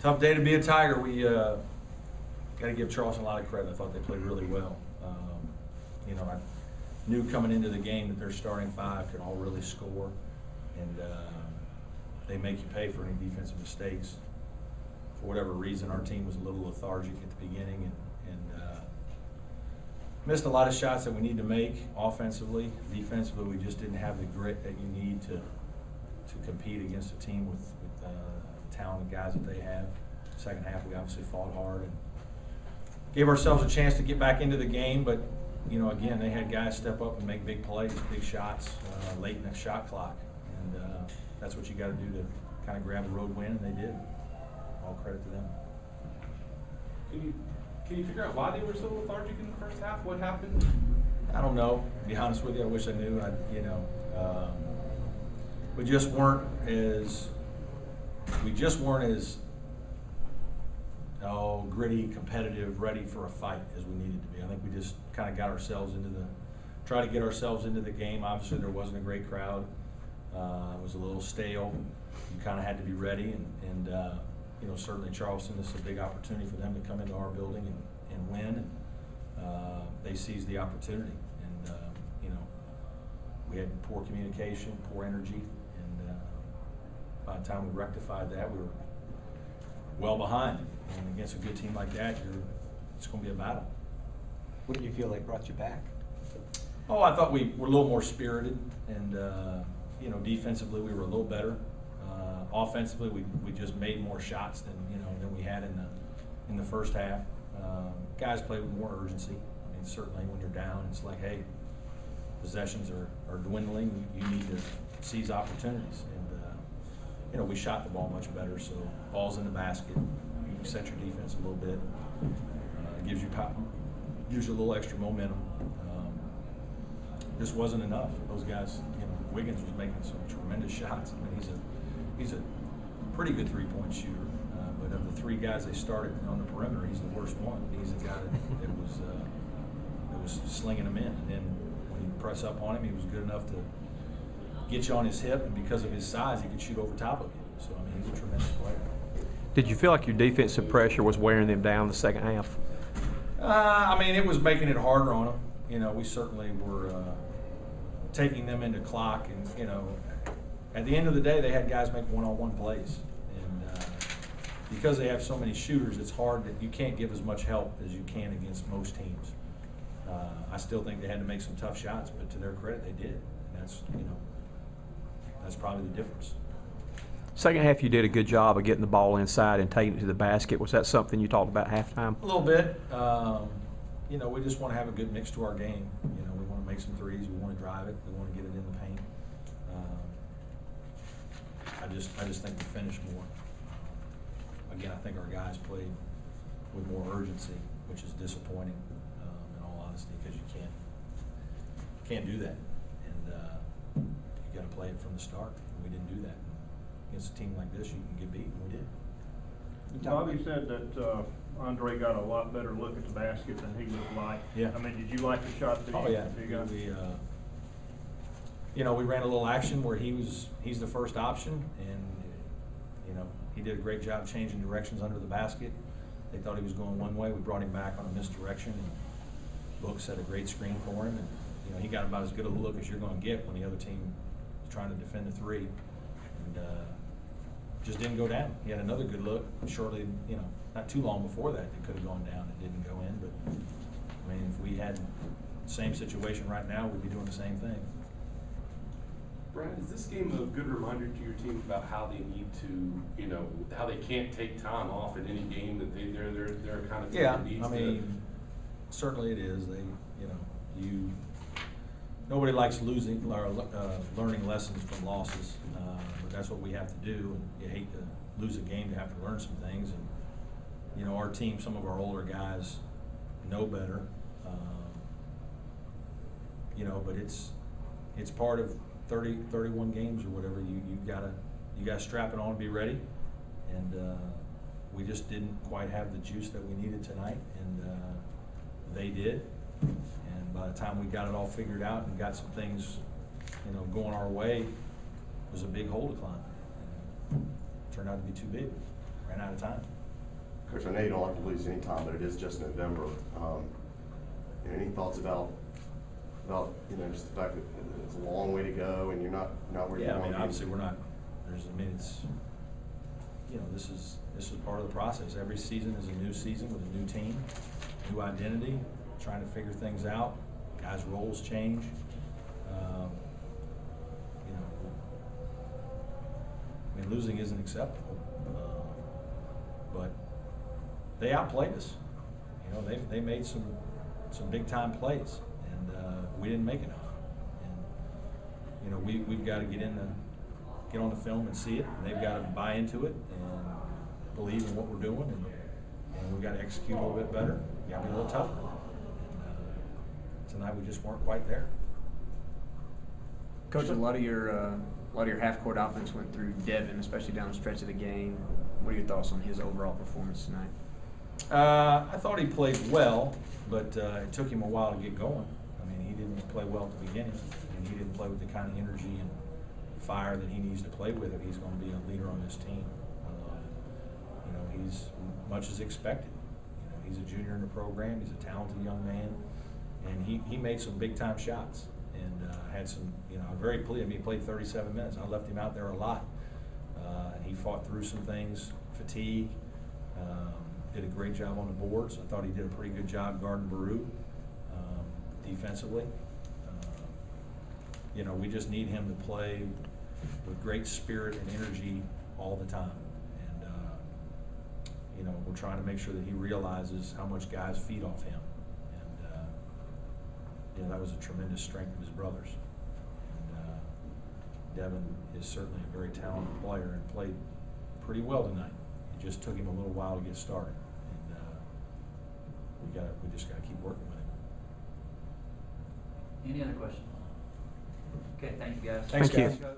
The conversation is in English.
Tough day to be a Tiger. We got to give Charleston a lot of credit. I thought they played really well. You know, I knew coming into the game that their starting five could all really score, and they make you pay for any defensive mistakes. For whatever reason, our team was a little lethargic at the beginning and missed a lot of shots that we need to make offensively. Defensively, we just didn't have the grit that you need to compete against a team with talented guys that they have. Second half, we obviously fought hard and gave ourselves a chance to get back into the game, but you know, again, they had guys step up and make big plays, big shots late in the shot clock, and that's what you got to do to kind of grab a road win, and they did. All credit to them. Can you figure out why they were so lethargic in the first half? What happened? I don't know. To be honest with you, I wish I knew. We just weren't as gritty, competitive, ready for a fight as we needed to be. I think we just kind of tried to get ourselves into the game. Obviously, there wasn't a great crowd. It was a little stale. You kind of had to be ready, and you know, certainly Charleston, this is a big opportunity for them to come into our building and win. And they seized the opportunity, and you know, we had poor communication, poor energy, and by the time we rectified that, we were well behind. And against a good team like that, it's going to be a battle. What did you feel like brought you back? Oh, I thought we were a little more spirited, and you know, defensively we were a little better. Offensively, we just made more shots than we had in the first half. Guys played with more urgency. I mean, certainly when you're down, it's like, hey, possessions are dwindling. You need to seize opportunities, and you know, we shot the ball much better. So balls in the basket, you can set your defense a little bit. Gives you a little extra momentum. This wasn't enough. Those guys, you know, Wiggins was making some tremendous shots. I mean, he's a pretty good three-point shooter. But of the three guys they started on the perimeter, he's the worst one. He's the guy that was slinging them in. And then when you press up on him, he was good enough to get you on his hip, and because of his size, he could shoot over top of you. So, I mean, he's a tremendous player. Did you feel like your defensive pressure was wearing them down the second half? I mean, it was making it harder on them. You know, we certainly were taking them into clock, and you know, at the end of the day, they had guys make one-on-one plays, and because they have so many shooters, it's hard that you can't give as much help as you can against most teams. I still think they had to make some tough shots, but to their credit, they did. And that's probably the difference. Second half, you did a good job of getting the ball inside and taking it to the basket. Was that something you talked about halftime? A little bit. You know, we just want to have a good mix to our game. You know, we want to make some threes. We want to drive it. We want to get it in the paint. I just think we finished more. Again, I think our guys played with more urgency, which is disappointing, in all honesty, because you can't do that, and you got to play it from the start. And we didn't do that. Against a team like this, you can get beat, and we did. Bobby said that Andre got a lot better look at the basket than he would have liked. Yeah. I mean, did you like the shot that Oh yeah. he got? You know, we ran a little action where he's the first option, and you know, he did a great job changing directions under the basket. They thought he was going one way. We brought him back on a misdirection, and Book set a great screen for him, and you know, he got about as good a look as you're going to get when the other team is trying to defend the three, and just didn't go down. He had another good look shortly, you know, not too long before that. It could have gone down. It didn't go in, but I mean, if we had the same situation right now, we'd be doing the same thing. Brad, is this game a good reminder to your team about how they need to, you know, how they can't take time off in any game that they're kind of Yeah, I mean, certainly it is. They, you know, nobody likes losing or learning lessons from losses, but that's what we have to do. And you hate to lose a game to have to learn some things. And you know, our team, some of our older guys know better. You know, but it's part of 31 games or whatever. You gotta strap it on and be ready. And we just didn't quite have the juice that we needed tonight, and they did. And by the time we got it all figured out and got some things, you know, going our way, it was a big hole to climb. And it turned out to be too big. ran out of time. Coach, I know you don't like to lose any time, but it is just November. Any thoughts about just the fact that it's a long way to go and you're not where you Yeah, I want mean, to be? obviously, we're not, it's, this is part of the process. Every season is a new season with a new team, new identity, trying to figure things out. Guys' roles change. Losing isn't acceptable, but they outplayed us. They made some big time plays, and we didn't make enough. And we've got to get on the film and see it, and they've got to buy into it and believe in what we're doing, and we've got to execute a little bit better. Got to be a little tougher. And tonight we just weren't quite there. Coach, a lot of your half-court offense went through Devin, especially down the stretch of the game. What are your thoughts on his overall performance tonight? I thought he played well, but it took him a while to get going. I mean, he didn't play well at the beginning, and he didn't play with the kind of energy and fire that he needs to play with if he's going to be a leader on this team. He's much as expected. He's a junior in the program. He's a talented young man, and he made some big-time shots. And had some, I'm very pleased. I mean, he played 37 minutes. I left him out there a lot. He fought through some things, fatigue, did a great job on the boards. I thought he did a pretty good job guarding Baru defensively. We just need him to play with great spirit and energy all the time. And, we're trying to make sure that he realizes how much guys feed off him. That was a tremendous strength of his brothers. And Devin is certainly a very talented player and played pretty well tonight. It just took him a little while to get started. And we just got to keep working with him. Any other questions? Okay, thank you guys. Thanks, Thank you. guys.